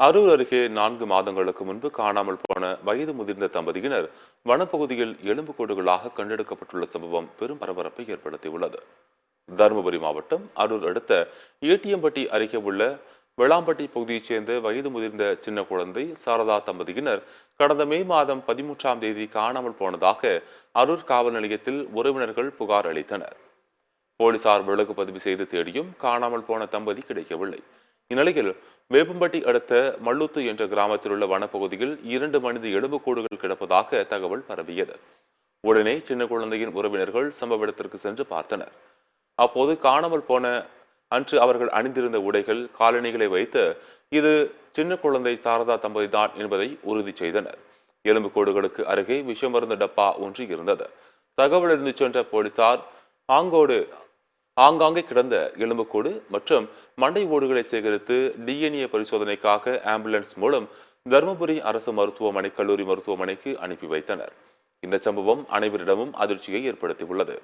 அரூர் அருகே 4 மாதங்களுக்கு முன்பு காணாமல் போன வயது முதிர்ந்த தம்பதியினர் வனப்பகுதியில் எலும்புக்கூடுகளாக கண்டெடுக்கப்பட்டுள்ள சம்பவம் பெரும் பரபரப்பை ஏற்படுத்தியுள்ளது. தருமபுரி மாவட்டம் அரூர் அடுத்த ஏட்டியம்பட்டி அருகே உள்ள வெளாம்பட்டி பகுதியைச் சேர்ந்த வயது முதிர்ந்த சின்ன குழந்தை சாரதா தம்பதியினர் கடந்த மே மாதம் 13ஆம் தேதி காணாமல் போனதாக அரூர் காவல் நிலையத்தில் உறவினர்கள் புகார் அளித்தனர். போலீசார் வழக்கு பதிவு செய்து தேடியும் காணாமல் போன தம்பதி கிடைக்கவில்லை. இந்நிலையில் வேப்பம்பட்டி அடுத்த மல்லுத்து என்ற கிராமத்தில் உள்ள வனப்பகுதியில் 2 மனித எலும்புக்கூடுகள் கிடப்பதாக தகவல் பரவியது. உடனே சின்ன குழந்தையின் உறவினர்கள் சம்பவ இடத்திற்கு சென்று பார்த்தனர். அப்போது காணாமல் போன அன்று அவர்கள் அணிந்திருந்த உடைகள், காலணிகளை வைத்து இது சின்ன குழந்தை சாரதா தம்பதிதான் என்பதை உறுதி செய்தனர். எலும்புக்கூடுகளுக்கு அருகே விஷமருந்து டப்பா ஒன்று இருந்தது. தகவல் அறிந்து சென்ற போலீசார் ஆங்காங்கே கிடந்த எலும்புக்கூடு மற்றும் மண்டை ஓடுகளை சேகரித்து DNA பரிசோதனைக்காக ஆம்புலன்ஸ் மூலம் தருமபுரி அரசு கல்லூரி மருத்துவமனைக்கு அனுப்பி வைத்தனர். இந்த சம்பவம் அனைவரிடமும் அதிர்ச்சியை ஏற்படுத்தியுள்ளது.